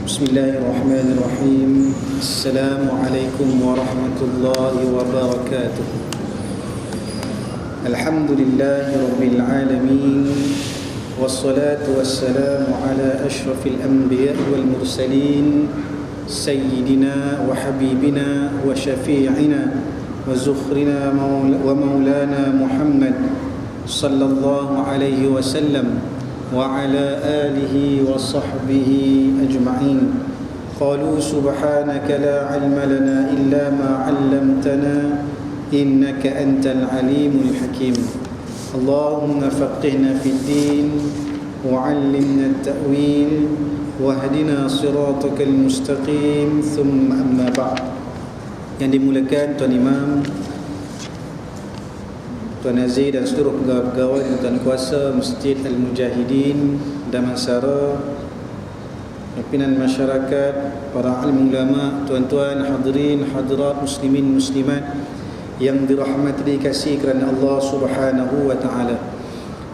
Bismillahirrahmanirrahim. Assalamualaikum warahmatullahi wabarakatuh. Alhamdulillahi rabbil alamin. Wassalatu wassalamu ala ashrafil anbiya'i wal mursalin, sayyidina wa habibina wa syafi'ina wa zukhrina wa maulana Muhammad sallallahu alaihi wasallam wa ala alihi wa sahbihi ajma'in. Qalu subhanaka la ilma lana illa ma 'allamtana innaka antal alimul hakim. Allahumma faqihna fid din wa 'allimna at-ta'wil wahdina siratakal mustaqim. Thumma amma ba'd. Yang dimulakan Tuan Imam, Tuan Aziz dan seluruh pegawai dan tuan kuasa Masjid Al-Mujahidin Damansara, pimpinan masyarakat, para alim ulama, tuan-tuan hadirin hadirat muslimin muslimat yang dirahmati dikasihi kerana Allah Subhanahu wa taala.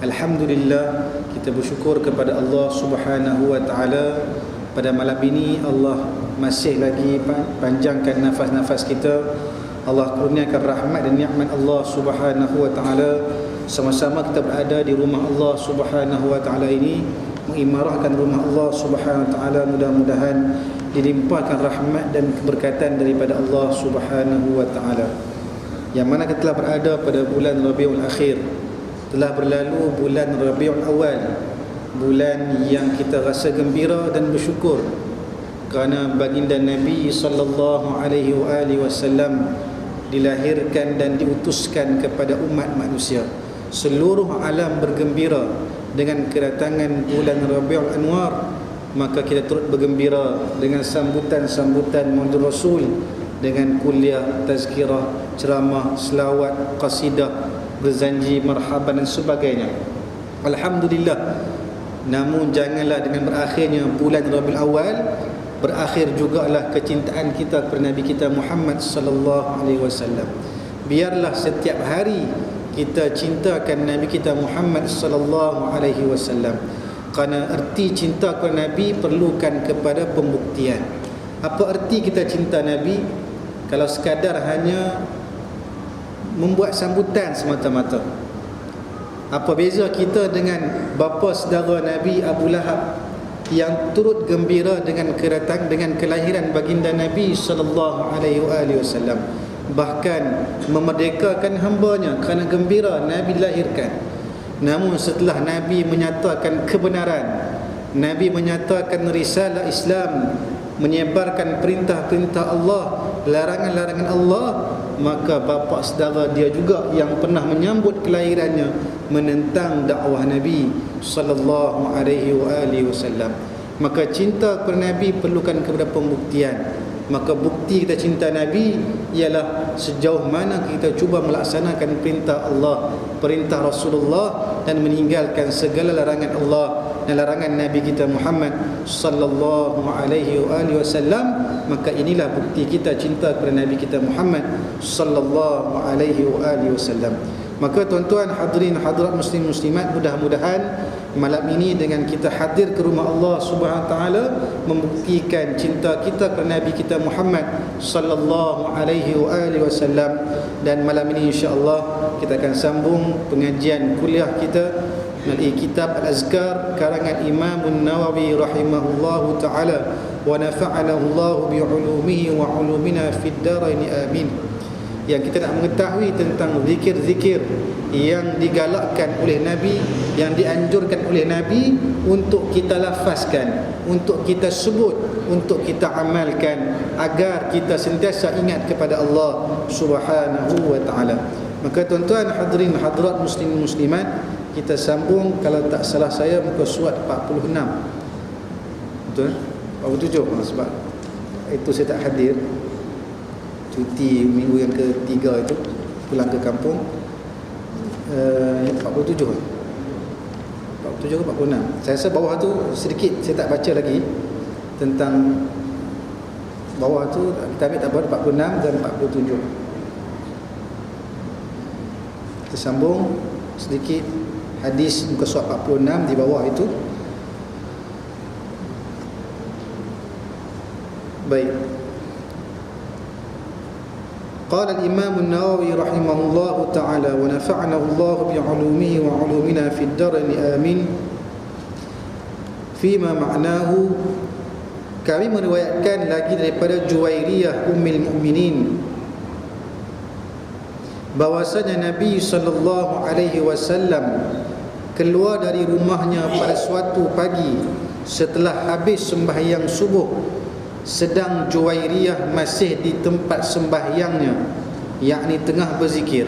Alhamdulillah, kita bersyukur kepada Allah Subhanahu wa taala pada malam ini Allah masih lagi panjangkan nafas-nafas kita. Allah kurniakan rahmat dan nikmat Allah Subhanahu wa taala. Sama-sama kita berada di rumah Allah Subhanahu wa taala ini, mengimarahkan rumah Allah Subhanahu wa taala. Mudah-mudahan dilimpahkan rahmat dan keberkatan daripada Allah Subhanahu wa taala. Yang mana kita telah berada pada bulan Rabiul Akhir, telah berlalu bulan Rabiul Awal, bulan yang kita rasa gembira dan bersyukur kerana baginda Nabi sallallahu alaihi wasallam dilahirkan dan diutuskan kepada umat manusia. Seluruh alam bergembira dengan kedatangan bulan Rabiul Anwar, maka kita turut bergembira dengan sambutan-sambutan Maulid Rasul, dengan kuliah, tazkirah, ceramah, selawat, qasidah, berzanji, marhaban dan sebagainya. Alhamdulillah. Namun janganlah dengan berakhirnya bulan Rabiul Awal berakhir jugalah kecintaan kita kepada Nabi kita Muhammad sallallahu alaihi wasallam. Biarlah setiap hari kita cintakan Nabi kita Muhammad sallallahu alaihi wasallam. Kerana erti cinta kepada Nabi perlukan kepada pembuktian. Apa erti kita cinta Nabi? Kalau sekadar hanya membuat sambutan semata-mata. Apa beza kita dengan bapa saudara Nabi Abu Lahab yang turut gembira dengan kelahiran baginda Nabi sallallahu alaihi wasallam, bahkan memerdekakan hambanya kerana gembira Nabi dilahirkan. Namun setelah Nabi menyatakan kebenaran, Nabi menyatakan risalah Islam, menyebarkan perintah-perintah Allah, larangan-larangan Allah, maka bapa saudara dia juga yang pernah menyambut kelahirannya menentang dakwah Nabi sallallahu alaihi wasallam. Maka cinta kepada Nabi perlukan kepada pembuktian. Maka bukti kita cinta Nabi ialah sejauh mana kita cuba melaksanakan perintah Allah, perintah Rasulullah, dan meninggalkan segala larangan Allah dan larangan Nabi kita Muhammad sallallahu alaihi wasallam. Maka inilah bukti kita cinta kepada Nabi kita Muhammad sallallahu alaihi wasallam. Maka tuan-tuan hadirin hadirat muslim muslimat, mudah-mudahan malam ini dengan kita hadir ke rumah Allah Subhanahu wa taala membuktikan cinta kita kepada Nabi kita Muhammad sallallahu alaihi wasallam. Dan malam ini insya-Allah kita akan sambung pengajian kuliah kita melalui kitab Al-Azkar karangan Imam An-Nawawi rahimahullahu taala, wa nafa'ana Allah bi 'ulumihi wa 'ulumina fid dharain amin. Yang kita nak mengetahui tentang zikir-zikir yang digalakkan oleh Nabi, yang dianjurkan oleh Nabi untuk kita lafazkan, untuk kita sebut, untuk kita amalkan, agar kita sentiasa ingat kepada Allah Subhanahu wa taala. Maka tuan-tuan hadirin hadirat muslimin muslimat, kita sambung, kalau tak salah saya muka surat 46. Betul? 47, sebab itu saya tak hadir, cuti minggu yang ketiga itu, pulang ke kampung. 47 ke 46. Saya rasa bawah tu sedikit saya tak baca lagi tentang bawah tu, kita ambil tak buat 46 dan 47. Kita sambung sedikit hadis muka surat 46 di bawah itu. Baik. Qala al-Imam an-Nawawi rahimahullahu ta'ala wa nafa'ana Allah bi'ulumihi wa 'ulumina fid darain amin. Fima ma'nahu, kami meriwayatkan lagi daripada Juwairiyah Ummul Mukminin bahwasanya Nabi sallallahu alaihi wasallam keluar dari rumahnya pada suatu pagi setelah habis sembahyang subuh, sedang Juwairiyah masih di tempat sembahyangnya, yakni tengah berzikir.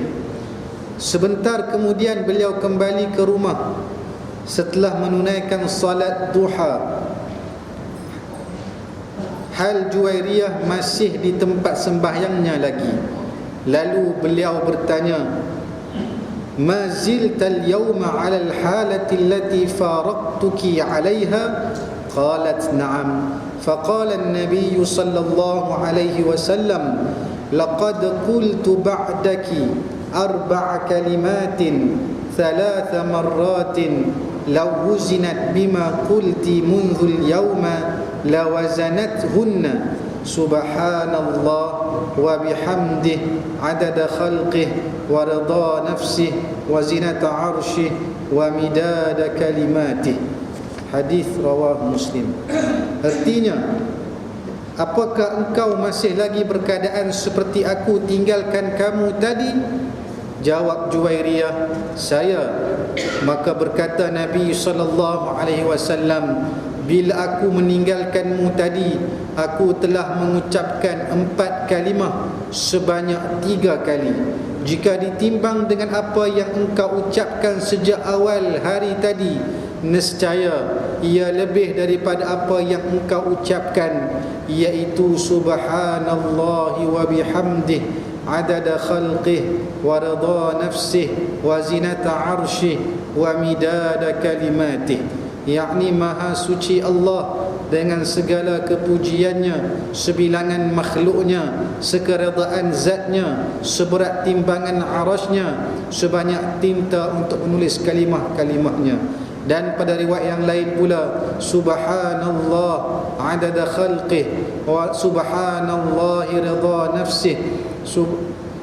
Sebentar kemudian beliau kembali ke rumah setelah menunaikan salat duha. Hal Juwairiyah masih di tempat sembahyangnya lagi. Lalu beliau bertanya, "Ma ziltal yawma 'ala al-halati allati faraqtuki 'alayha?" Qalat, "Na'am." فقال النبي صلى الله عليه وسلم لقد قلت بعدك 4 كلمات 3 مرات لو وزنت بما قلت منذ اليوم لوزنتهن سبحان الله وبحمده عدد خلقه ورضا نفسه وزنة عرشه ومداد كلماته. Hadis rawah Muslim. Artinya, apakah engkau masih lagi berkeadaan seperti aku tinggalkan kamu tadi? Jawab Juwairiyah, saya. Maka berkata Nabi SAW, bila aku meninggalkanmu tadi, aku telah mengucapkan 4 kalimah sebanyak 3 kali. Jika ditimbang dengan apa yang engkau ucapkan sejak awal hari tadi, nescaya ia lebih daripada apa yang engkau ucapkan, iaitu subhanallahi wa bihamdih adada khalqih wa rida nafsih wa zinata arshih wa midada kalimatih, yakni maha suci Allah dengan segala kepujiannya, sebilangan makhluknya, sekeredaan zatnya, seberat timbangan arasnya, sebanyak tinta untuk menulis kalimah-kalimahnya. Dan pada riwayat yang lain pula, subhanallah adada khalqih wa subhanallahi rida nafsih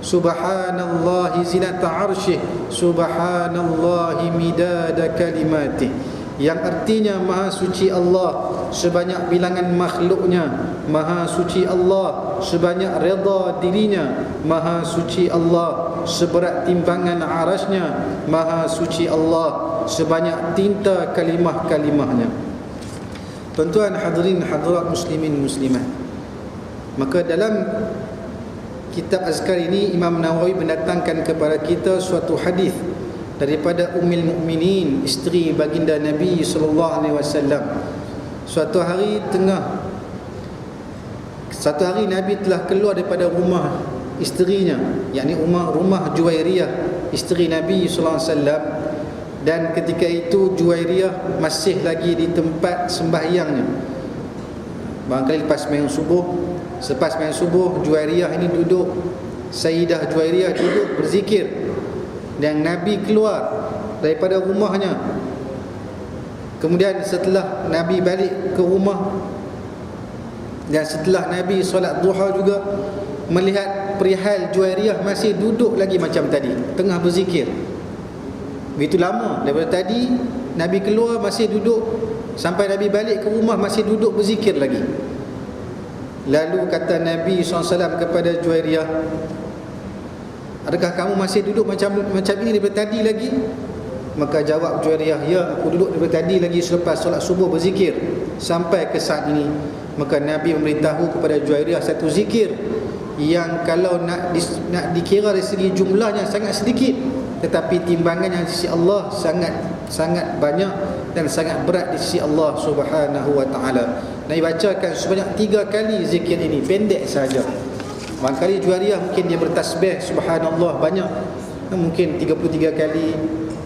subhanallahi zinata arshih subhanallahi midada kalimatih, yang artinya maha suci Allah sebanyak bilangan makhluknya, maha suci Allah sebanyak redha dirinya, maha suci Allah seberat timbangan arasnya, maha suci Allah sebanyak tinta kalimah-kalimahnya. Tuan-tuan hadirin hadirat muslimin muslimat, maka dalam kitab azkar ini Imam Nawawi mendatangkan kepada kita suatu hadis daripada Ummul Mukminin, isteri baginda Nabi sallallahu alaihi wasallam. Suatu hari Nabi telah keluar daripada rumah isterinya, yakni rumah Juwairiyah, isteri Nabi sallallahu alaihi wasallam, dan ketika itu Juwairiyah masih lagi di tempat sembahyangnya. Barangkali lepas sembahyang subuh, selepas sembahyang subuh Juwairiyah ini duduk, Sayyidah Juwairiyah duduk berzikir, dan Nabi keluar daripada rumahnya. Kemudian setelah Nabi balik ke rumah, dan setelah Nabi solat duha juga, melihat perihal Juwairiyah masih duduk lagi macam tadi, tengah berzikir. Begitu lama daripada tadi Nabi keluar masih duduk, sampai Nabi balik ke rumah masih duduk berzikir lagi. Lalu kata Nabi SAW kepada Juwairiyah, adakah kamu masih duduk macam ini daripada tadi lagi? Maka jawab Juwairiyah, ya, aku duduk daripada tadi lagi selepas solat subuh berzikir sampai ke saat ini. Maka Nabi memberitahu kepada Juwairiyah satu zikir yang kalau nak dikira dari segi jumlahnya sangat sedikit, tetapi timbangannya di sisi Allah sangat banyak dan sangat berat di sisi Allah Subhanahu wa taala. Nabi bacakan sebanyak 3 kali zikir ini, pendek saja. Barangkali Juwairiyah mungkin dia bertasbih subhanallah banyak, mungkin 33 kali,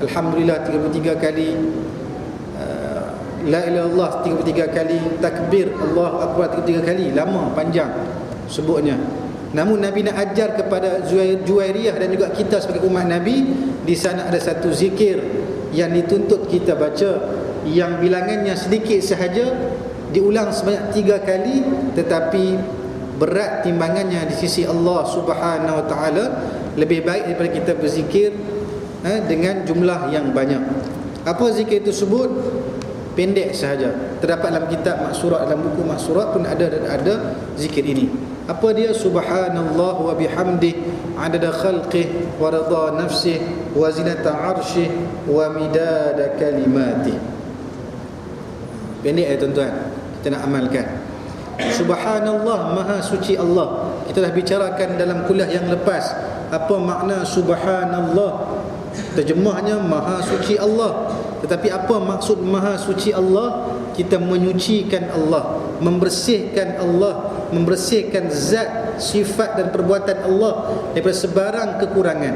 alhamdulillah 33 kali, la ilaha illallah 33 kali, takbir Allahu akbar 33 kali, lama panjang sebutnya. Namun Nabi nak ajar kepada Juwairiyah dan juga kita sebagai umat Nabi, di sana ada satu zikir yang dituntut kita baca, yang bilangannya sedikit sahaja, diulang sebanyak 3 kali, tetapi berat timbangannya di sisi Allah Subhanahu Wa Taala, lebih baik daripada kita berzikir dengan jumlah yang banyak. Apa zikir tersebut? Pendek sahaja. Terdapat dalam kitab maksurat, dalam buku maksurat pun ada zikir ini. Apa dia? Subhanallah wa bihamdih adada khalqih wa rida nafsih wa zinata arshih wa midada kalimatih. Pendek tuan-tuan, kita nak amalkan. Subhanallah, maha suci Allah. Kita dah bicarakan dalam kuliah yang lepas apa makna subhanallah. Terjemahnya maha suci Allah. Tetapi apa maksud maha suci Allah? Kita menyucikan Allah, membersihkan Allah, membersihkan zat, sifat dan perbuatan Allah daripada sebarang kekurangan.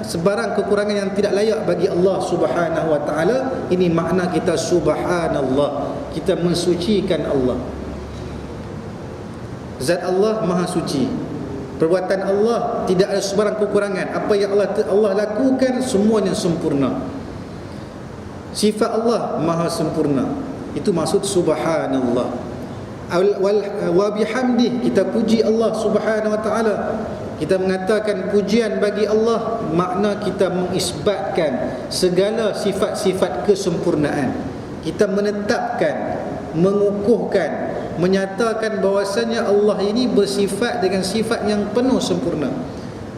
Sebarang kekurangan yang tidak layak bagi Allah Subhanahu Wa Taala. Ini makna kita subhanallah. Kita mensucikan Allah. Zat Allah maha suci. Perbuatan Allah tidak ada sebarang kekurangan. Apa yang Allah lakukan semuanya sempurna. Sifat Allah maha sempurna. Itu maksud subhanallah. Wa bihamdih, kita puji Allah Subhanahu Wa Taala. Kita mengatakan pujian bagi Allah, makna kita mengisbatkan segala sifat-sifat kesempurnaan. Kita menetapkan, mengukuhkan, menyatakan bahawasanya Allah ini bersifat dengan sifat yang penuh sempurna.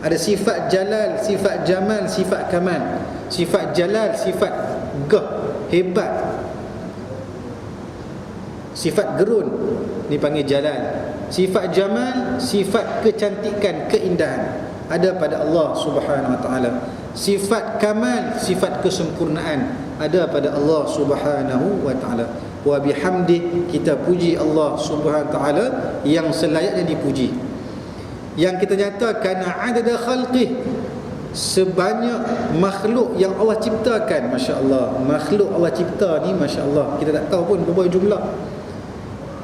Ada sifat jalal, sifat jamal, sifat kamal. Sifat jalal, sifat hebat. Sifat gerun dipanggil jalal. Sifat jamal, sifat kecantikan, keindahan, ada pada Allah Subhanahu Wa Taala. Sifat kamal, sifat kesempurnaan, ada pada Allah Subhanahu Wa Taala. Wa bihamdi, kita puji Allah Subhanahu Wa Taala yang selayaknya dipuji. Yang kita nyatakan adada khalqih, sebanyak makhluk yang Allah ciptakan. Masya Allah, makhluk Allah cipta ni Masya Allah, kita tak tahu pun berapa jumlah.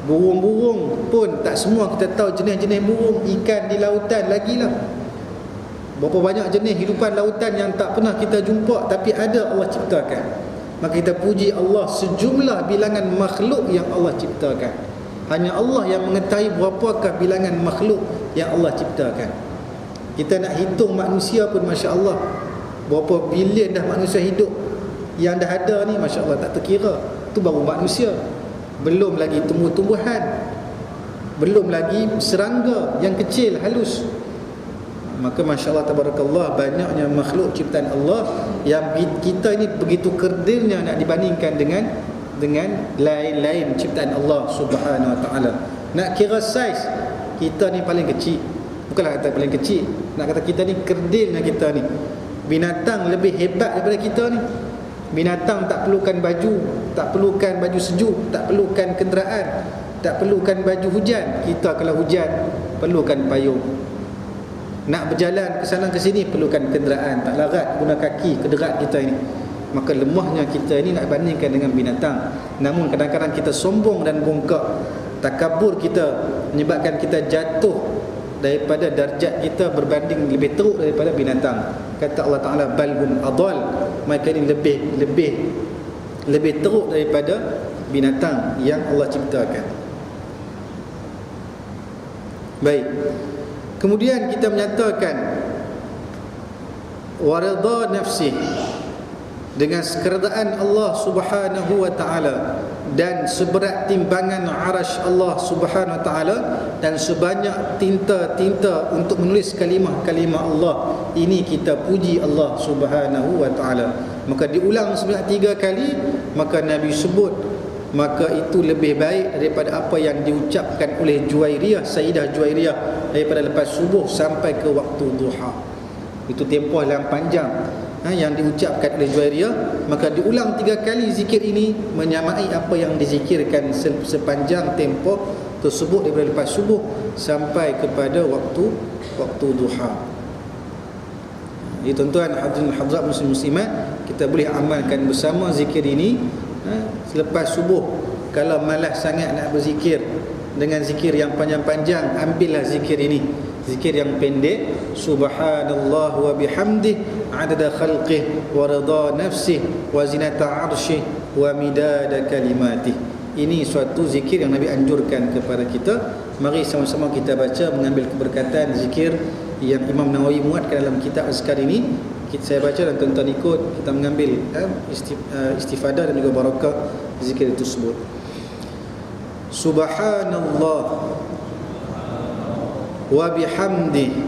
Burung-burung pun tak semua kita tahu jenis-jenis burung. Ikan di lautan lagilah, berapa banyak jenis hidupan lautan yang tak pernah kita jumpa, tapi ada Allah ciptakan. Maka kita puji Allah sejumlah bilangan makhluk yang Allah ciptakan. Hanya Allah yang mengetahui berapakah bilangan makhluk yang Allah ciptakan. Kita nak hitung manusia pun Masya Allah, berapa bilion dah manusia hidup yang dah ada ni, Masya Allah, tak terkira. Itu baru manusia. Belum lagi tumbuh-tumbuhan, belum lagi serangga yang kecil, halus. Maka Masya Allah, tabarakallah, banyaknya makhluk ciptaan Allah yang kita ini begitu kerdilnya nak dibandingkan dengan lain-lain ciptaan Allah Subhanahu Wa Taala. Nak kira saiz, kita ni paling kecil. Bukanlah kata paling kecil, nak kata kita ni kerdilnya kita ni. Binatang lebih hebat daripada kita ni. Binatang tak perlukan baju, tak perlukan baju sejuk, tak perlukan kenderaan, tak perlukan baju hujan. Kita kalau hujan perlukan payung. Nak berjalan ke sana ke sini perlukan kenderaan, tak larat guna kaki kederat kita ini. Maka lemahnya kita ini nak bandingkan dengan binatang. Namun kadang-kadang kita sombong dan bongkak. Takabur kita menyebabkan kita jatuh daripada darjat kita berbanding lebih teruk daripada binatang. Kata Allah Ta'ala, balhum adal, mereka ini lebih teruk daripada binatang yang Allah ciptakan. Baik. Kemudian kita menyatakan warida nafsi, dengan keredaan Allah Subhanahu Wa Taala, dan seberat timbangan arasy Allah Subhanahu Wa Taala, dan sebanyak tinta-tinta untuk menulis kalimah-kalimah Allah. Ini kita puji Allah Subhanahu Wa Taala. Maka diulang sebanyak 3 kali. Maka Nabi sebut, maka itu lebih baik daripada apa yang diucapkan oleh Juwairiyah, Sayyidah Juwairiyah, daripada lepas subuh sampai ke waktu duha. Itu tempoh yang panjang yang diucapkan oleh Juwairiyah. Maka diulang 3 kali zikir ini, menyamai apa yang dizikirkan sepanjang tempoh tersebut daripada lepas subuh sampai kepada waktu duha. Jadi tuan-tuan hadirin hadirat muslimat, kita boleh amalkan bersama zikir ini selepas subuh. Kalau malas sangat nak berzikir dengan zikir yang panjang-panjang, ambillah zikir ini, zikir yang pendek. Subhanallah wa bihamdih adada khalqih wa rida nafsih wa zinata arshih wa midada kalimatih. Ini suatu zikir yang Nabi anjurkan kepada kita. Mari sama-sama kita baca, mengambil keberkatan zikir yang Imam Nawawi muatkan dalam kitab Azkar ini. Saya baca dan tuan-tuan ikut, kita mengambil istifadah dan juga barakah zikir tersebut. Subhanallah wa bihamdi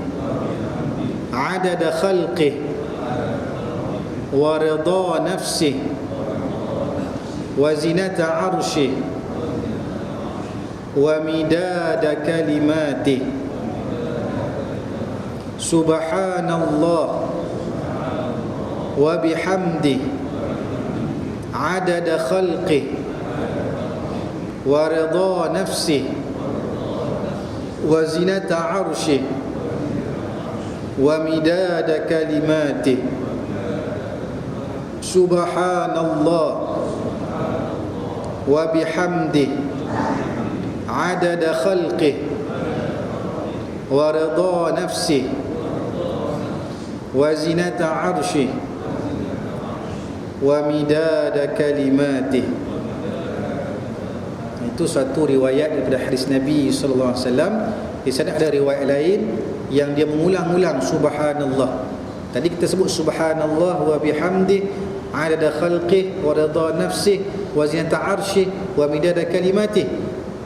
adada khalqih wa ridha nafsih wa zinata arshih wa midada kalimatih. Subhanallah wa bihamdi adada khalqih wa ridha nafsih wa zinata arshih wa midada kalimatih. Subhanallah wa bihamdi adada khalqih wa ridha nafsih wa zinata arshih wa midada kalimatih. Itu satu riwayat daripada hadis Nabi sallallahu alaihi wasallam. Di sana ada riwayat lain yang dia mengulang-ulang subhanallah. Tadi kita sebut subhanallah wa bihamdi adada khalqih wa ridha nafsih wa zinata arshih wa midada kalimatih.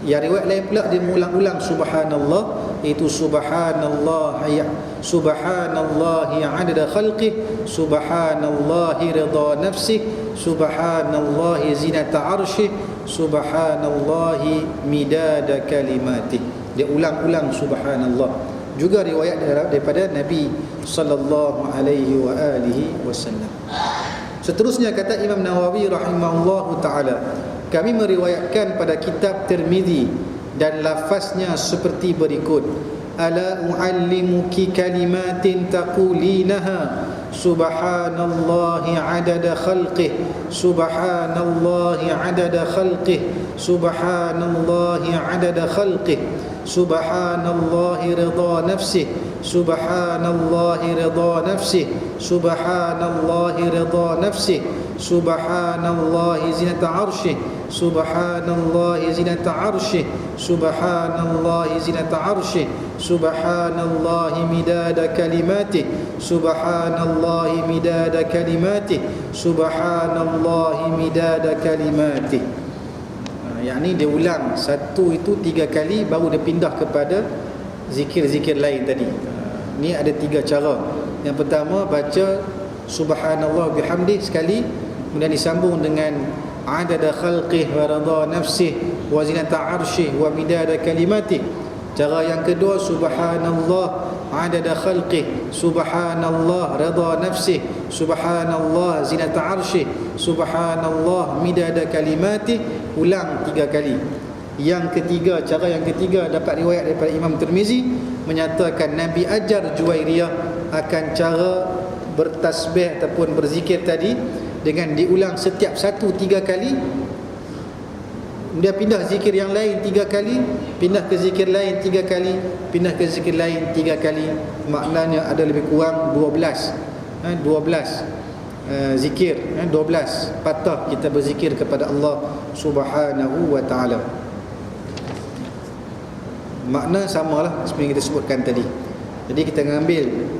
Yang riwayat lain pula dia mengulang-ulang subhanallah, itu subhanallah adada khalqih, subhanallah ridha nafsih, subhanallah zinata arshih, subhanallah midada kalimatih. Dia ulang-ulang subhanallah. Juga riwayat daripada Nabi sallallahu alaihi wa alihi wasallam. Seterusnya kata Imam Nawawi rahimahullahu taala, kami meriwayatkan pada kitab Tirmizi dan lafaznya seperti berikut: ala uallimuki kalimatin taqulinaha subhanallahi adada khalqih, subhanallahi adada khalqih, subhanallahi adada khalqih, subhanallahi ridha nafsih, subhanallahi ridha nafsih, subhanallahi ridha nafsih, subhanallahi zinata arshih, subhanallahi zinata arshih, subhanallahi zinata arshih, subhanallahi midada kalimatih, subhanallahi midada kalimatih, subhanallahi midada kalimatih. Yakni dia ulang satu itu 3 kali, baru dia pindah kepada zikir-zikir lain tadi. Ni ada 3 cara. Yang pertama baca subhanallah bihamdi sekali, kemudian disambung dengan adada khalqih wa ridha nafsih wa zinata arshih wa midada kalimatih. Cara yang kedua subhanallah adada khalqih, subhanallah ridha nafsih, subhanallah zinata arshih, subhanallah midada kalimatih, ulang 3 kali. Yang ketiga, cara yang ketiga dapat riwayat daripada Imam Tirmizi menyatakan Nabi ajar Juwairiyah akan cara bertasbih ataupun berzikir tadi dengan diulang setiap satu 3 kali. Dia pindah zikir yang lain 3 kali, pindah ke zikir lain 3 kali, pindah ke zikir lain 3 kali. Maknanya ada lebih kurang 12 zikir, 12 patah kita berzikir kepada Allah Subhanahu wa taala. Makna samalah seperti yang kita sebutkan tadi. Jadi kita mengambil,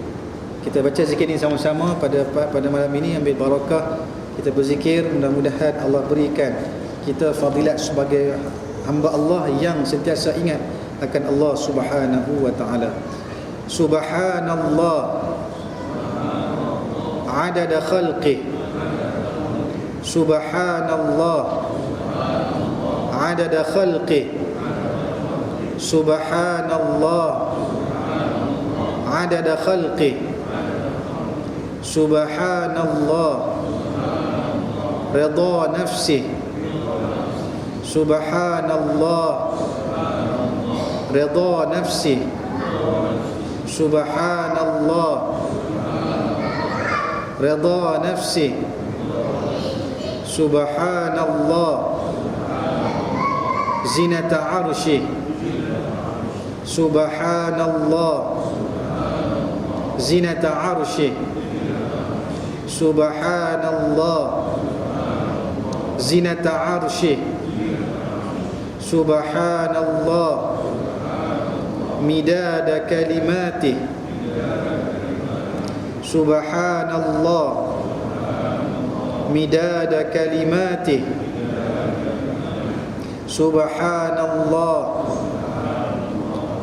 kita baca zikir ini sama-sama pada malam ini, ambil barakah, kita berzikir, mudah-mudahan Allah berikan kita fadilat sebagai hamba Allah yang sentiasa ingat akan Allah Subhanahu wa taala. Subhanallah adada khalqih, subhanallah adada khalqih, subhanallah adada khalqih, subhanallah ridha nafsih, subhanallah ridha nafsih, subhanallah ridha nafsih, subhanallah zinata arshih, subhanallah zinata arshih, subhanallah zinata arshih, Subhanallah midada kalimatih. Subhanallah midada kalimatih. Subhanallah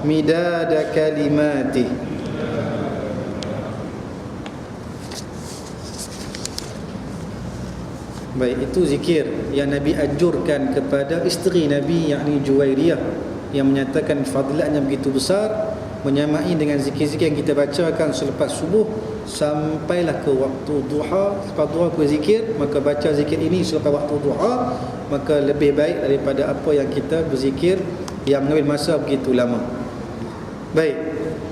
midada kalimatih. Baik, itu zikir yang Nabi anjurkan kepada isteri Nabi, yakni Juwairiyah, yang menyatakan fadilatnya begitu besar, menyamai dengan zikir-zikir yang kita bacakan selepas subuh sampailah ke waktu duha. Selepas duha berzikir, maka baca zikir ini selepas waktu duha, maka lebih baik daripada apa yang kita berzikir yang mengambil masa begitu lama. Baik,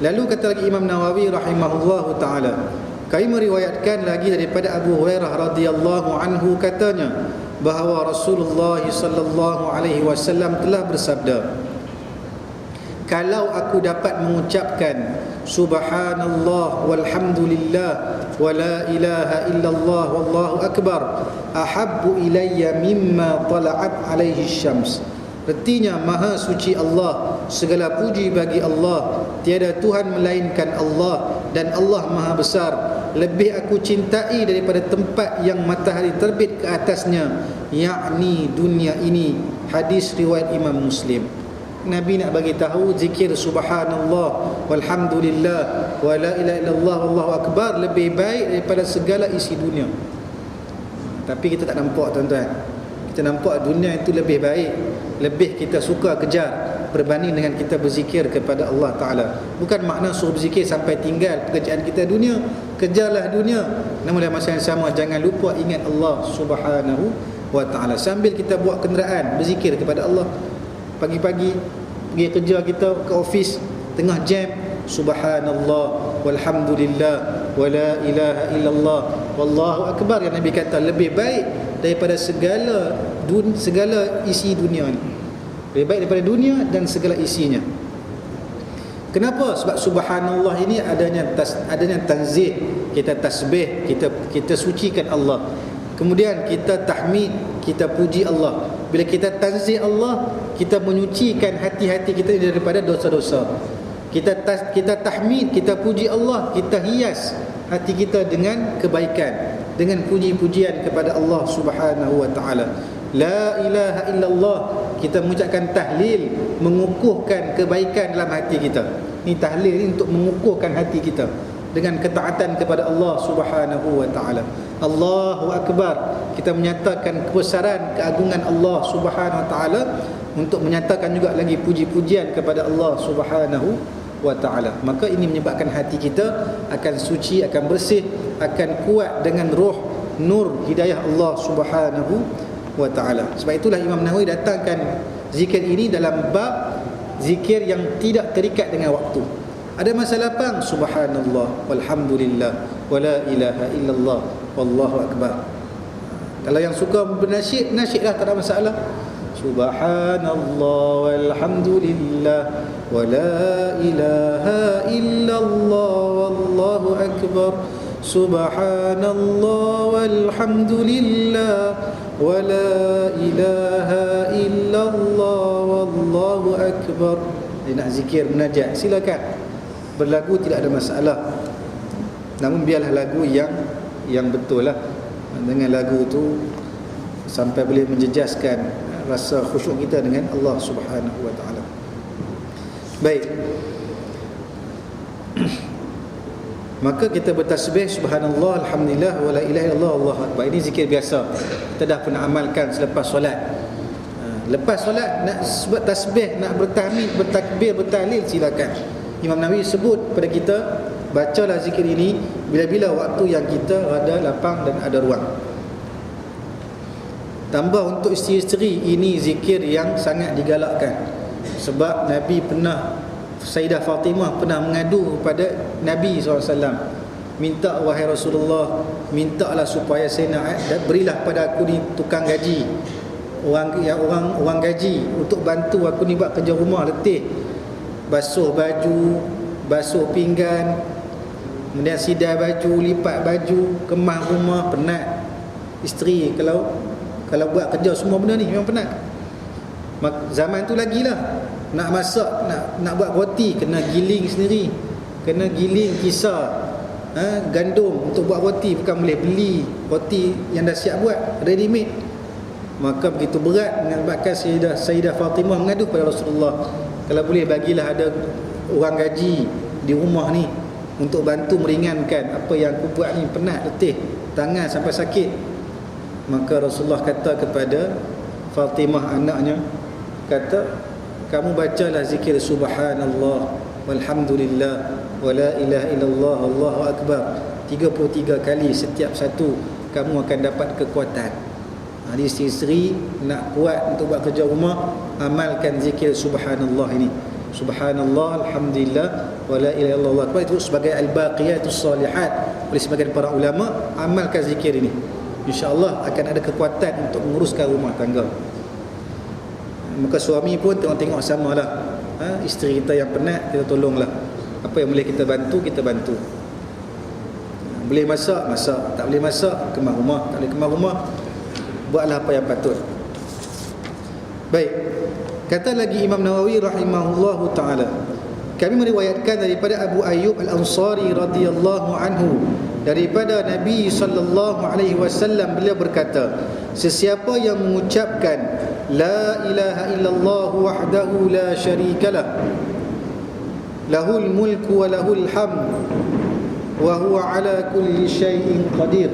lalu kata lagi Imam Nawawi rahimahullahu ta'ala, kami meriwayatkan lagi daripada Abu Hurairah radhiyallahu anhu, katanya bahawa Rasulullah sallallahu alaihi wasallam telah bersabda, kalau aku dapat mengucapkan subhanallah walhamdulillah wa la ilaha illallah wallahu akbar ahabbu ilayya mimma tala'at alaihi syams. Artinya, maha suci Allah, segala puji bagi Allah, tiada Tuhan melainkan Allah, dan Allah maha besar, lebih aku cintai daripada tempat yang matahari terbit ke atasnya, yakni dunia ini. Hadis riwayat Imam Muslim. Nabi nak bagi tahu zikir subhanallah walhamdulillah wa la ilaha illallah wallahu akbar lebih baik daripada segala isi dunia. Tapi kita tak nampak, tuan-tuan. Kita nampak dunia itu lebih baik, lebih kita suka kejar berbanding dengan kita berzikir kepada Allah Ta'ala. Bukan makna suruh berzikir sampai tinggal pekerjaan kita dunia. Kejarlah dunia, namun dalam masa yang sama jangan lupa ingat Allah Subhanahu wa Ta'ala. Sambil kita buat kenderaan, berzikir kepada Allah. Pagi-pagi pergi kerja kita ke office, tengah jam, subhanallah walhamdulillah wa la ilaha illallah wallahu akbar, yang Nabi kata lebih baik daripada segala isi dunia ni. Lebih baik daripada dunia dan segala isinya. Kenapa? Sebab subhanallah ini adanya tanzih, kita tasbih, kita sucikan Allah. Kemudian kita tahmid, kita puji Allah. Bila kita tanzih Allah, kita menyucikan hati-hati kita daripada dosa-dosa. Kita tahmid, kita puji Allah, kita hias hati kita dengan kebaikan, dengan puji-pujian kepada Allah Subhanahu wa Ta'ala. La ilaha illallah, kita mengucapkan tahlil, mengukuhkan kebaikan dalam hati kita. Ini tahlil ini untuk mengukuhkan hati kita dengan ketaatan kepada Allah Subhanahu wa Ta'ala. Allahu Akbar, kita menyatakan kebesaran, keagungan Allah Subhanahu wa Ta'ala, untuk menyatakan juga lagi puji-pujian kepada Allah Subhanahu wa Ta'ala. Maka ini menyebabkan hati kita akan suci, akan bersih, akan kuat dengan roh nur hidayah Allah Subhanahu wa Ta'ala. Sebab itulah Imam Nawawi datangkan zikir ini dalam bab zikir yang tidak terikat dengan waktu. Ada masa lapang, subhanallah walhamdulillah wa la ilaha illallah wallahu akbar. Kalau yang suka bernasyid, nasyidlah, tak ada masalah. Subhanallah walhamdulillah wa la ilaha illallah wallahu akbar. Subhanallah walhamdulillah wa la ilaha illallah wallahu akbar. Dia nak zikir munajat, silakan. Berlagu tidak ada masalah. Namun biarlah lagu yang betul lah. Dengan lagu tu sampai boleh menjejaskan rasa khusyuk kita dengan Allah Subhanahu wa Ta'ala. Baik. Maka kita bertasbih subhanallah alhamdulillah wa la ilaha illallah wallahu akbar. Ini zikir biasa, kita dah pernah amalkan selepas solat. Lepas solat nak buat tasbih, nak bertahmid, bertakbir, bertahlil, silakan. Imam Nawawi sebut pada kita, bacalah zikir ini bila-bila waktu yang kita ada lapang dan ada ruang. Tambah untuk isteri-isteri, ini zikir yang sangat digalakkan. Sebab Nabi pernah, Sayyidah Fatimah pernah mengadu kepada Nabi SAW, minta, wahai Rasulullah, mintalah supaya saya berilah pada aku ni tukang gaji, orang gaji untuk bantu aku ni buat kerja rumah letih, basuh baju, basuh pinggan, kemudian sidai baju, lipat baju, kemah rumah, penat. Isteri kalau buat kerja semua benda ni memang penat. Zaman tu lagilah nak masak, nak buat roti kena giling sendiri, kena giling kisar gandum untuk buat roti, bukan boleh beli roti yang dah siap buat ready made. Maka begitu berat menyebabkan Sayyidah Fatimah mengadu kepada Rasulullah, kalau boleh bagilah ada orang gaji di rumah ni untuk bantu meringankan apa yang aku buat ni, penat, letih, tangan sampai sakit. Maka Rasulullah kata kepada Fatimah anaknya, kata, kamu bacalah zikir subhanallah walhamdulillah wa la ilaha illallah Allahu akbar 33 kali setiap satu, kamu akan dapat kekuatan. Jadi isteri nak kuat untuk buat kerja rumah, amalkan zikir subhanallah ini. Subhanallah, alhamdulillah, wa la ilaha illallah. Itu sebagai al-baqiyatus salihat oleh sebagian para ulama. Amalkan zikir ini, insya-Allah akan ada kekuatan untuk menguruskan rumah tangga. Maka suami pun tengok-tengok samalah, isteri kita yang penat, kita tolonglah. Apa yang boleh kita bantu, kita bantu. Boleh masak, masak. Tak boleh masak, kemas rumah. Tak boleh kemas rumah, buatlah apa yang patut. Baik, kata lagi Imam Nawawi rahimahullahu ta'ala, kami meriwayatkan daripada Abu Ayyub Al-Ansari radhiyallahu anhu, daripada Nabi sallallahu alaihi wasallam, beliau berkata, sesiapa yang mengucapkan la ilaha illallah wahdahu la syarikalah, lahul mulku wa lahul hamd wa huwa ala kulli syai'in qadir,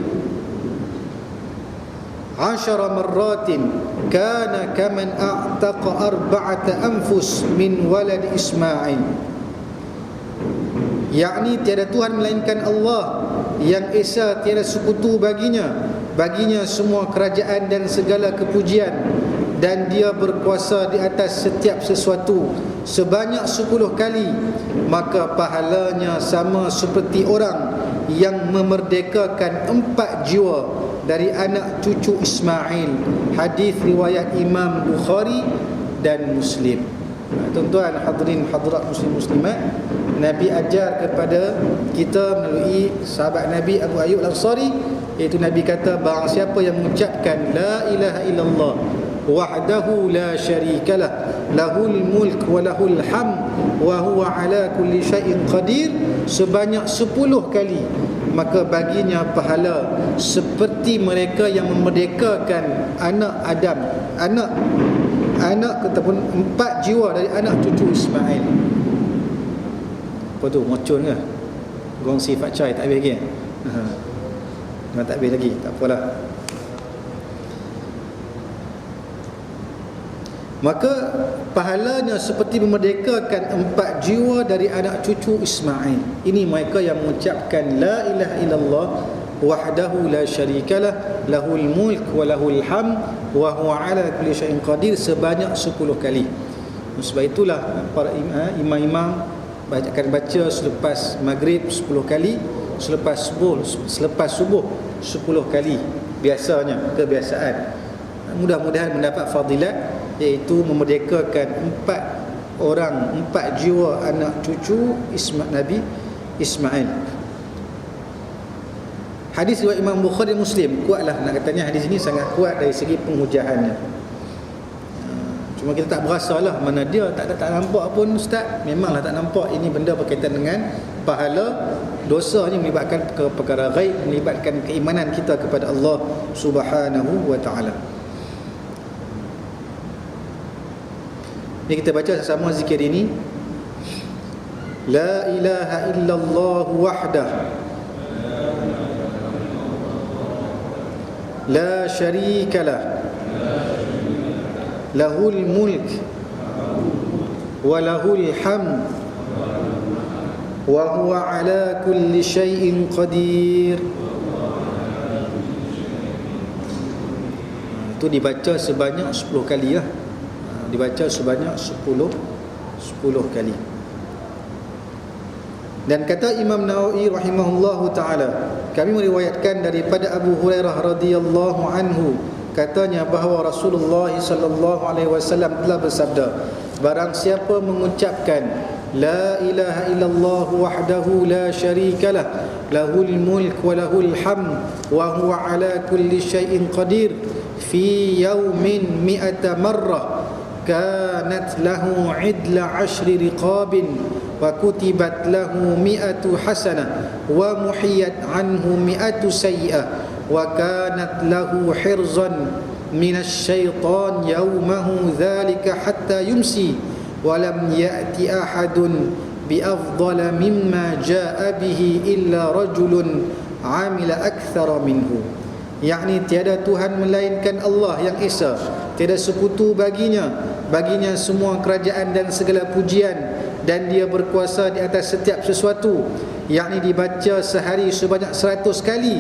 10 marratin kana kaman a'taqa 4 anfus min walad Ismail, yakni tiada Tuhan melainkan Allah, yang esa tiada sekutu baginya semua kerajaan dan segala kepujian, dan dia berkuasa di atas setiap sesuatu sebanyak 10 kali, maka pahalanya sama seperti orang yang memerdekakan 4 jiwa dari anak cucu Ismail. Hadis riwayat Imam Bukhari dan Muslim. Tuan-tuan hadirin hadirat muslim-muslimat, Nabi ajar kepada kita melalui sahabat Nabi Abu Ayyub Al-Ansari, iaitu Nabi kata, barang siapa yang mengucapkan la ilaha illallah wahdahu la syarikalah, lahul mulk wa lahul hamd wa huwa ala kulli syai'in qadir, sebanyak 10 kali, maka baginya pahala seperti mereka yang memerdekakan anak Adam, anak ataupun 4 jiwa dari anak cucu Ismail. Apa tu, mocon ke? Gongsi Pak Chai tak habis lagi? Tak habis lagi, tak apalah. Maka pahalanya seperti memerdekakan 4 jiwa dari anak cucu Ismail. Ini mereka yang mengucapkan la ilaha illallah wahdahu la syarikalah, lahul mulk wa lahul hamd wa huwa ala kulli syai'in qadir, sebanyak 10 kali. Sebab itulah para imam-imam akan baca selepas maghrib 10 kali, selepas subuh 10 kali, biasanya, kebiasaan. Mudah-mudahan mendapat fadilat, iaitu memerdekakan 4 jiwa anak cucu Nabi Ismail. Hadis riwayat Imam Bukhari dan Muslim, kuatlah, nak katanya hadis ini sangat kuat dari segi penghujahannya. Cuma kita tak berasa lah, mana dia tak nampak pun ustaz, memanglah tak nampak. Ini benda berkaitan dengan pahala, dosanya melibatkan perkara ghaib, melibatkan keimanan kita kepada Allah Subhanahu wa ta'ala. Ini kita baca sama zikir ini. La ilaha illallah wahdah la syarikalah, lahul mulk wa lahul hamd wa huwa ala kulli syai'in qadir. Itu dibaca sebanyak 10 kali lah. Dibaca sebanyak 10 kali. Dan kata Imam Nawawi rahimahullahu ta'ala, kami meriwayatkan daripada Abu Hurairah radhiyallahu anhu, katanya bahawa Rasulullah sallallahu alaihi wasallam telah bersabda, barang siapa mengucapkan la ilaha illallah wahdahu la syarikalah, lahul mulk wa lahul hamd wa huwa ala kulli syai'in qadir, fi yaumin 100 marrah, kanat lahu idla 10 riqabin wa kutibat lahu 100 hasanah wa muhiyat anhu 100 sayyi'ah wa kanat lahu hirzan minasy syaitan yaumahu dzalika hatta yumsi wa lam ya'ti ahadun bi afdala mimma jaa'a bihi illa rajulun 'amila aktsara minhu. Yakni tiada Tuhan melainkan Allah yang Esa, tiada sekutu baginya semua kerajaan dan segala pujian, dan dia berkuasa di atas setiap sesuatu. Yakni dibaca sehari sebanyak 100 kali,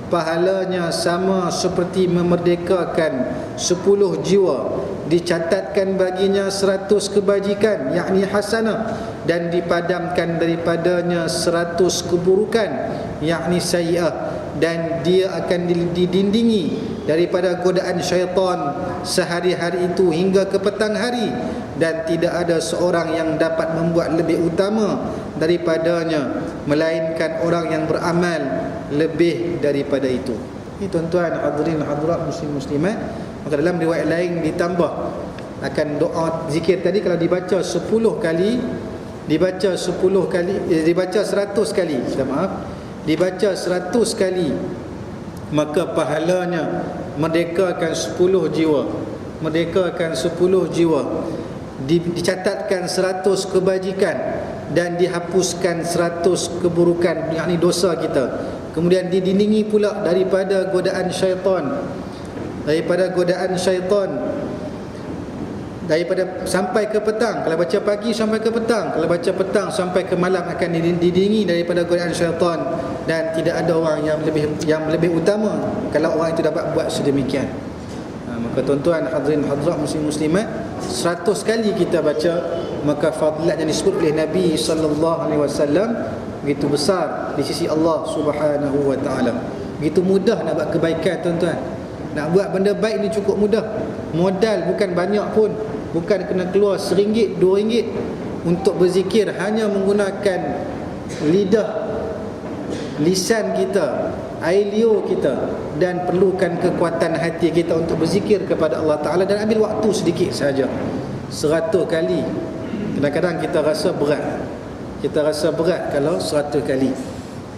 pahalanya sama seperti memerdekakan 10 jiwa. Dicatatkan baginya 100 kebajikan, yakni hasanah, dan dipadamkan daripadanya 100 keburukan, yakni sayyi'ah, dan dia akan didindingi daripada godaan syaitan sehari-hari itu hingga ke petang hari, dan tidak ada seorang yang dapat membuat lebih utama daripadanya melainkan orang yang beramal lebih daripada itu. Ini tuan-tuan hadirin hadirat muslim-muslimat. Maka dalam riwayat lain ditambah akan doa zikir tadi, kalau dibaca 10 kali, dibaca 100 kali, dibaca 100 kali, maka pahalanya merdekakan 10 jiwa, dicatatkan 100 kebajikan, dan dihapuskan 100 keburukan, yakni dosa kita. Kemudian didindingi pula daripada godaan syaitan, daripada sampai ke petang. Kalau baca pagi sampai ke petang, kalau baca petang sampai ke malam, akan didindingi daripada godaan syaitan, dan tidak ada orang yang lebih utama kalau orang itu dapat buat sedemikian. Maka tuan-tuan hadirin hadirat muslim-muslimat, 100 kali kita baca, maka fadilat yang disebut oleh Nabi sallallahu alaihi wasallam begitu besar di sisi Allah Subhanahu wa taala. Begitu mudah nak buat kebaikan tuan-tuan. Nak buat benda baik ni cukup mudah. Modal bukan banyak pun, bukan kena keluar RM1, RM2 untuk berzikir, hanya menggunakan lisan kita, air liur kita, dan perlukan kekuatan hati kita untuk berzikir kepada Allah Ta'ala, dan ambil waktu sedikit saja. 100 kali. Kadang-kadang kita rasa berat kalau 100 kali.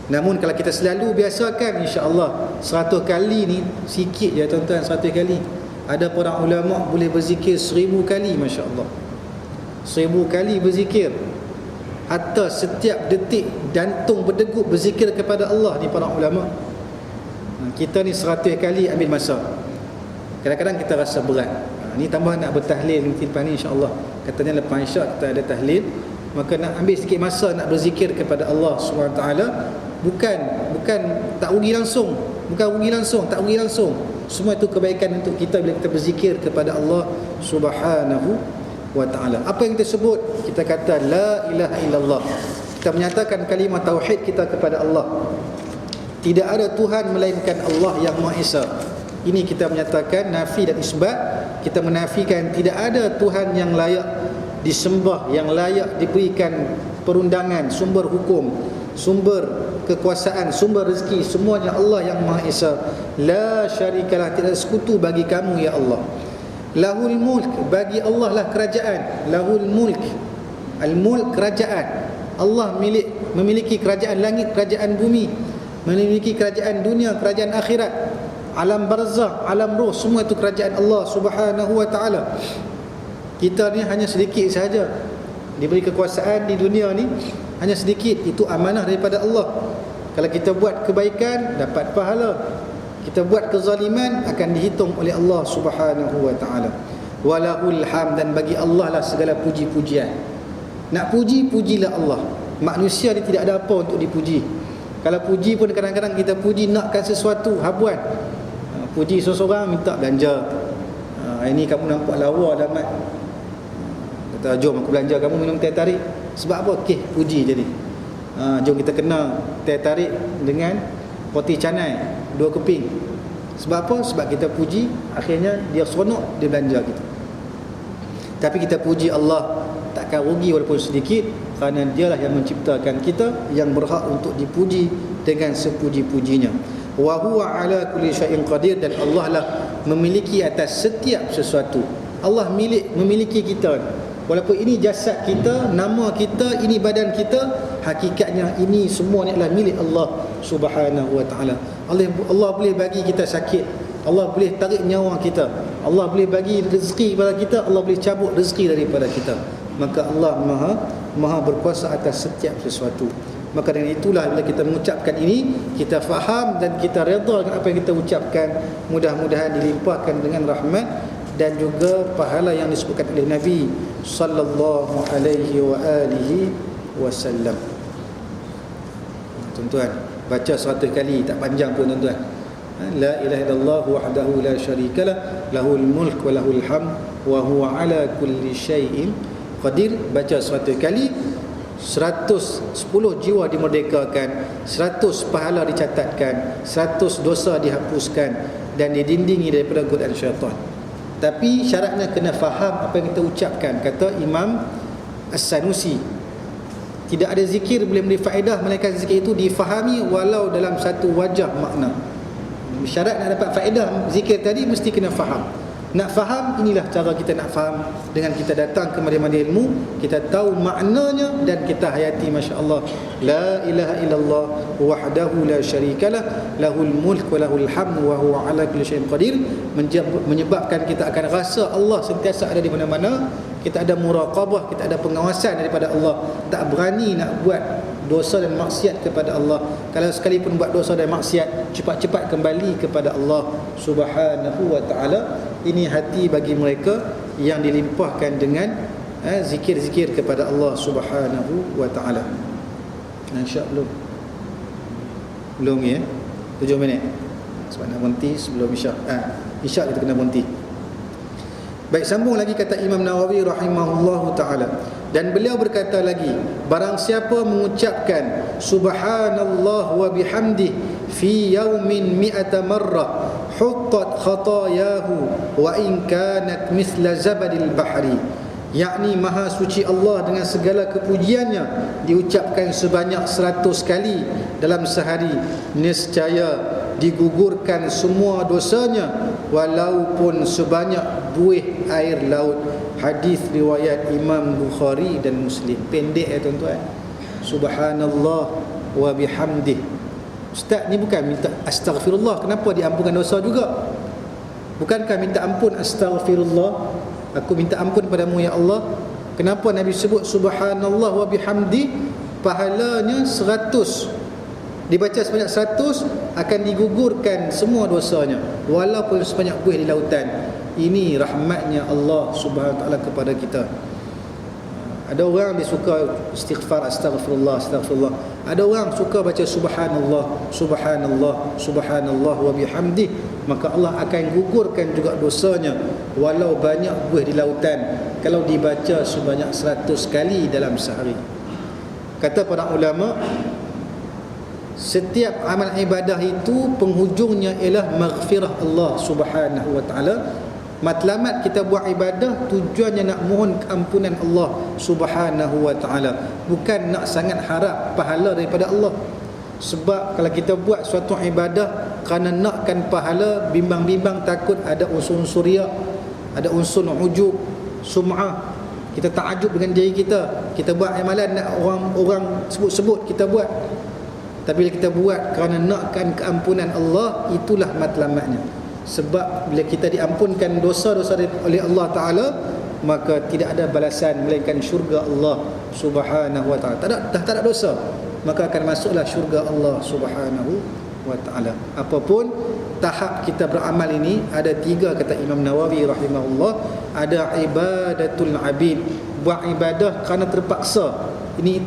Namun kalau kita selalu biasakan, insya-Allah 100 kali ni sikit je tuan-tuan. 100 kali. Ada para ulama boleh berzikir 1000 kali, masya-Allah. 1000 kali berzikir. Hatta setiap detik jantung berdegup berzikir kepada Allah ni para ulama. Kita ni 100 kali ambil masa. Kadang-kadang kita rasa berat. Ni tambah nak bertahlil nanti lepas ni, insya-Allah. Katanya lepas isyak kita ada tahlil, maka nak ambil sikit masa nak berzikir kepada Allah SWT. Bukan tak rugi langsung, tak rugi langsung. Semua itu kebaikan untuk kita bila kita berzikir kepada Allah Subhanahu wa ta'ala. Apa yang kita sebut? Kita kata la ilaha illallah. Kita menyatakan kalimah tauhid kita kepada Allah. Tidak ada Tuhan melainkan Allah yang Maha Esa. Ini kita menyatakan nafi dan isbat. Kita menafikan tidak ada Tuhan yang layak disembah, yang layak diberikan perundangan, sumber hukum, sumber kekuasaan, sumber rezeki, semuanya Allah yang Maha Esa. La syarikalah, tidak sekutu bagi kamu ya Allah. Lahul mulk, bagi Allah lah kerajaan. Lahul mulk, al-mulk kerajaan. Allah memiliki kerajaan langit, kerajaan bumi, memiliki kerajaan dunia, kerajaan akhirat, alam barzakh, alam roh, semua itu kerajaan Allah Subhanahu wa ta'ala. Kita ni hanya sedikit saja diberi kekuasaan di dunia ni, hanya sedikit. Itu amanah daripada Allah. Kalau kita buat kebaikan dapat pahala, kita buat kezaliman akan dihitung oleh Allah Subhanahu wa ta'ala. Walahul hamd, dan bagi Allah lah segala puji-pujian. Nak puji, pujilah Allah. Manusia ni tidak ada apa untuk dipuji. Kalau puji pun kadang-kadang kita puji nakkan sesuatu, habuan. Puji seseorang minta belanja. Ini kamu nampak lawa dah mat. Kata jom aku belanja kamu minum teh tarik. Sebab apa? Okey, puji jadi. Jom kita kena teh tarik dengan roti canai 2 keping. Sebab apa? Sebab kita puji, akhirnya dia seronok, dia belanja kita. Tapi kita puji Allah, takkan rugi walaupun sedikit, kerana dialah yang menciptakan kita, yang berhak untuk dipuji dengan sepuji-pujinya. Wa huwa ala kulli syai'in qadir, dan Allah lah memiliki atas setiap sesuatu. Allah memiliki kita. Walaupun ini jasad kita, nama kita, ini badan kita, hakikatnya ini semua ni adalah milik Allah Subhanahu wa taala. Allah boleh bagi kita sakit, Allah boleh tarik nyawa kita, Allah boleh bagi rezeki kepada kita, Allah boleh cabut rezeki daripada kita. Maka Allah maha berkuasa atas setiap sesuatu. Maka dengan itulah bila kita mengucapkan ini, kita faham dan kita redha dengan apa yang kita ucapkan. Mudah-mudahan dilimpahkan dengan rahmat dan juga pahala yang disebutkan oleh Nabi sallallahu alaihi wa alihi wasallam. Tuan-tuan, baca 100 kali, tak panjang pun tuan-tuan. La ilaha illallah wahdahu la syarikalah, lahul mulk wa lahul hamd wa huwa ala kulli syai'in qadir. Baca 100 kali, 110 jiwa dimerdekakan, 100 pahala dicatatkan, 100 dosa dihapuskan dan didindingi daripada godaan syaitan. Tapi syaratnya kena faham apa yang kita ucapkan. Kata Imam As-Sanusi, tidak ada zikir boleh memberi faedah melainkan zikir itu difahami walau dalam satu wajah makna. Syarat nak dapat faedah zikir tadi mesti kena faham. Nak faham, inilah cara kita nak faham, dengan kita datang ke majlis ilmu, kita tahu maknanya dan kita hayati. masya-Allah, la ilaha illallah wahdahu la syarikalah, lahul mulk wa lahul hamd wa huwa ala kulli syai'in qadir. Menyebabkan kita akan rasa Allah sentiasa ada di mana-mana. Kita ada muraqabah, kita ada pengawasan daripada Allah. Tak berani nak buat dosa dan maksiat kepada Allah. Kalau sekalipun buat dosa dan maksiat, cepat-cepat kembali kepada Allah Subhanahu wa taala. Ini hati bagi mereka yang dilimpahkan dengan zikir-zikir kepada Allah Subhanahu wa taala. Insya Allah belum ya, 7 minit sebab nak berhenti sebelum isyak. Isyak kita kena berhenti. Baik, sambung lagi kata Imam Nawawi rahimahullahu taala, dan beliau berkata lagi, barang siapa mengucapkan subhanallah wa bihamdih fi yaumin mi'ata marrah huttat khatayahu wa in kanat mithla zabadil bahri, yakni maha suci Allah dengan segala kepujiannya diucapkan sebanyak 100 kali dalam sehari, nescaya digugurkan semua dosanya walaupun sebanyak buih air laut. Hadis riwayat Imam Bukhari dan Muslim. Pendek ya tuan-tuan. Subhanallah wa bihamdih. Ustaz ni bukan minta astaghfirullah, kenapa diampunkan dosa juga? Bukankah minta ampun astaghfirullah, aku minta ampun padamu ya Allah? Kenapa Nabi sebut subhanallah wa bihamdi? Pahalanya 100. Dibaca sebanyak 100 akan digugurkan semua dosanya walaupun sebanyak buih di lautan. Ini rahmatnya Allah Subhanahu wa taala kepada kita. Ada orang dia suka istighfar, astaghfirullah, astaghfirullah. Ada orang suka baca subhanallah, subhanallah, subhanallah wa bihamdih, maka Allah akan gugurkan juga dosanya walau banyak buih di lautan kalau dibaca sebanyak 100 kali dalam sehari. Kata para ulama, setiap amal ibadah itu penghujungnya ialah maghfirah Allah Subhanahu wa taala. Matlamat kita buat ibadah tujuannya nak mohon keampunan Allah Subhanahu wa taala, bukan nak sangat harap pahala daripada Allah. Sebab kalau kita buat suatu ibadah kerana nakkan pahala, bimbang-bimbang takut ada unsur-unsur riya, ada unsur ujub, sum'ah, kita ta'ajub dengan diri kita. Kita buat amalan nak orang sebut-sebut kita buat. Tapi bila kita buat kerana nakkan keampunan Allah, itulah matlamatnya. Sebab bila kita diampunkan dosa-dosa oleh Allah Ta'ala, maka tidak ada balasan melainkan syurga Allah Subhanahu wa ta'ala. Tak ada dosa, maka akan masuklah syurga Allah Subhanahu wa ta'ala. Apapun tahap kita beramal ini, ada 3 kata Imam Nawawi rahimahullah. Ada ibadatul abid, buat ibadah kerana terpaksa. Ini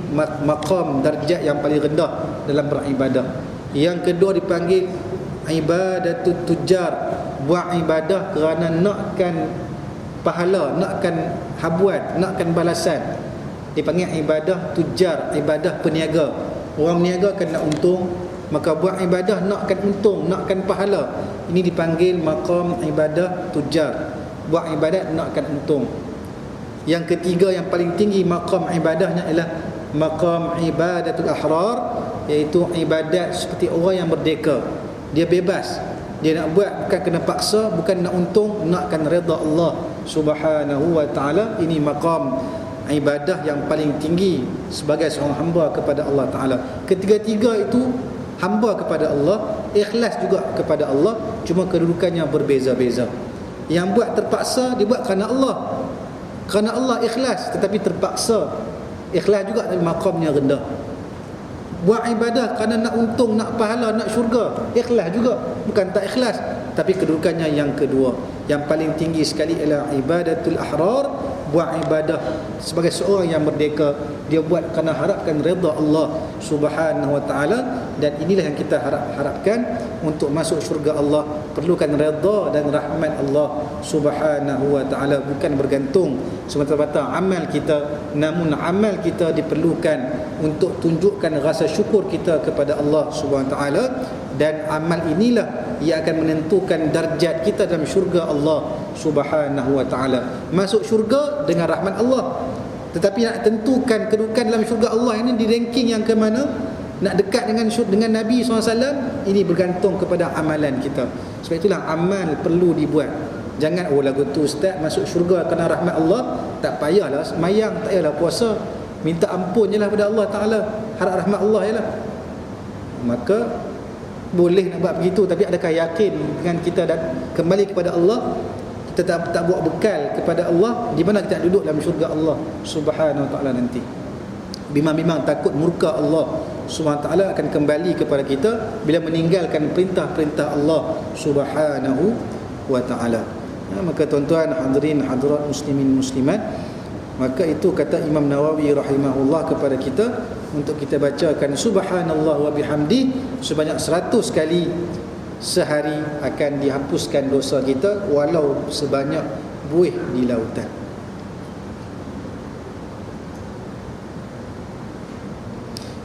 maqam darjat yang paling rendah dalam beribadah. Yang kedua dipanggil ibadatul tujar, buat ibadah kerana nakkan pahala, nakkan habuan, nakkan balasan. Dipanggil ibadah tujar, ibadah peniaga. Orang meniaga kan nak untung, maka buat ibadah nakkan untung, nakkan pahala. Ini dipanggil maqam ibadah tujar, buat ibadat nakkan untung. Yang ketiga yang paling tinggi maqam ibadahnya ialah maqam ibadatul ahrar, iaitu ibadat seperti orang yang merdeka. Dia bebas, dia nak buat bukan kena paksa, bukan nak untung, nakkan redha Allah subhanahu wa ta'ala. Ini maqam ibadah yang paling tinggi sebagai seorang hamba kepada Allah Ta'ala. Ketiga-tiga itu hamba kepada Allah, ikhlas juga kepada Allah, cuma kedudukannya berbeza-beza. Yang buat terpaksa, dia buat kerana Allah, kerana Allah ikhlas, tetapi terpaksa ikhlas juga, tapi maqamnya rendah. Buat ibadah kerana nak untung, nak pahala, nak syurga, ikhlas juga, bukan tak ikhlas, tapi kedudukannya yang kedua. Yang paling tinggi sekali ialah ibadatul ahrar, buat ibadah sebagai seorang yang merdeka, dia buat kerana harapkan redha Allah Subhanahu wa taala. Dan inilah yang kita harapkan untuk masuk syurga Allah, perlukan redha dan rahmat Allah Subhanahu wa taala, bukan bergantung semata-mata amal kita, namun amal kita diperlukan untuk tunjukkan rasa syukur kita kepada Allah Subhanahu wa taala. Dan amal inilah yang akan menentukan darjat kita dalam syurga Allah Subhanahu wa taala. Masuk syurga dengan rahmat Allah, tetapi nak tentukan kedudukan dalam syurga Allah ini di ranking yang ke mana, nak dekat dengan Nabi SAW, ini bergantung kepada amalan kita. Sebab itulah amal perlu dibuat. Jangan lagu tu ustaz masuk syurga kerana rahmat Allah, tak payahlah semayang, tak payahlah puasa, minta ampun je lah pada Allah Ta'ala, harap rahmat Allah je lah. Maka boleh nak buat begitu, tapi adakah yakin dengan kita kembali kepada Allah, kita tak buat bekal kepada Allah, di mana kita duduk dalam syurga Allah Subhanahu wa taala nanti? Bimbang-bimbang takut murka Allah Subhanahu wa taala akan kembali kepada kita bila meninggalkan perintah-perintah Allah Subhanahu wa taala. Maka tuan-tuan hadirin hadirat muslimin muslimat, maka itu kata Imam Nawawi rahimahullah kepada kita untuk kita bacakan subhanallah wa bihamdi sebanyak 100 kali sehari, akan dihapuskan dosa kita walau sebanyak buih di lautan.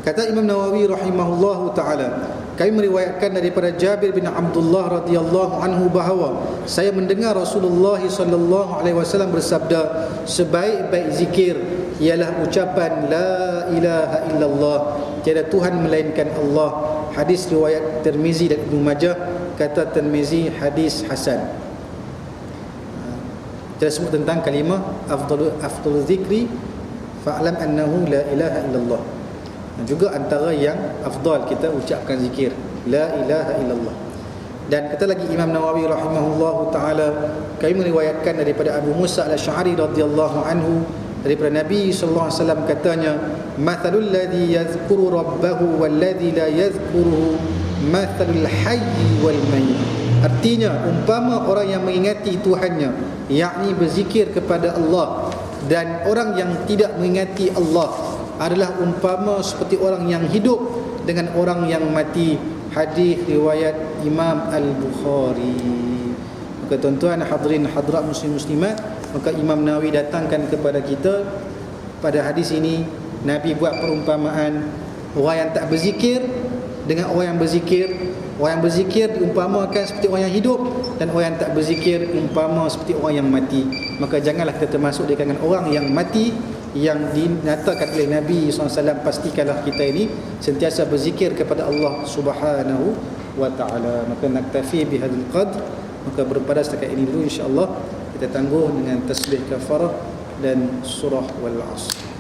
Kata Imam Nawawi rahimahullahu taala, kami meriwayatkan daripada Jabir bin Abdullah radhiyallahu anhu bahawa saya mendengar Rasulullah sallallahu alaihi wasallam bersabda, sebaik-baik zikir ialah ucapan la ilaha illallah, tiada Tuhan melainkan Allah. Hadis riwayat Tirmizi dan Ibnu Majah. Kata Tirmizi hadis hasan. Kita sebut tentang kalimah afdalul zikri fa'lam annahu la ilaha illallah. Dan juga antara yang afdal kita ucapkan zikir la ilaha illallah. Dan kata lagi Imam Nawawi rahimahullahu taala, kami meriwayatkan daripada Abu Musa al-Asy'ari radhiyallahu anhu, daripada Nabi sallallahu alaihi wasallam katanya, mathalul ladzi yadhkuru rabbahu wal ladzi la yadhkuruhu mathalul hayy wal mayyit. Artinya umpama orang yang mengingati Tuhannya, yakni berzikir kepada Allah, dan orang yang tidak mengingati Allah adalah umpama seperti orang yang hidup dengan orang yang mati. Hadis riwayat Imam Al-Bukhari. Maka tuan-tuan hadirin hadirat muslim muslimat, maka Imam Nawawi datangkan kepada kita pada hadis ini, Nabi buat perumpamaan orang yang tak berzikir dengan orang yang berzikir. Orang yang berzikir diumpamakan seperti orang yang hidup, dan orang yang tak berzikir umpama seperti orang yang mati. Maka janganlah kita termasuk di kalangan orang yang mati yang dinyatakan oleh Nabi SAW. Pastikanlah kita ini sentiasa berzikir kepada Allah Subhanahu wa ta'ala. Maka naktafi bihadzal qadr. Maka berpada setakat ini dulu, insya-Allah kita tangguh dengan tasbih kafarah dan surah wal 'asr.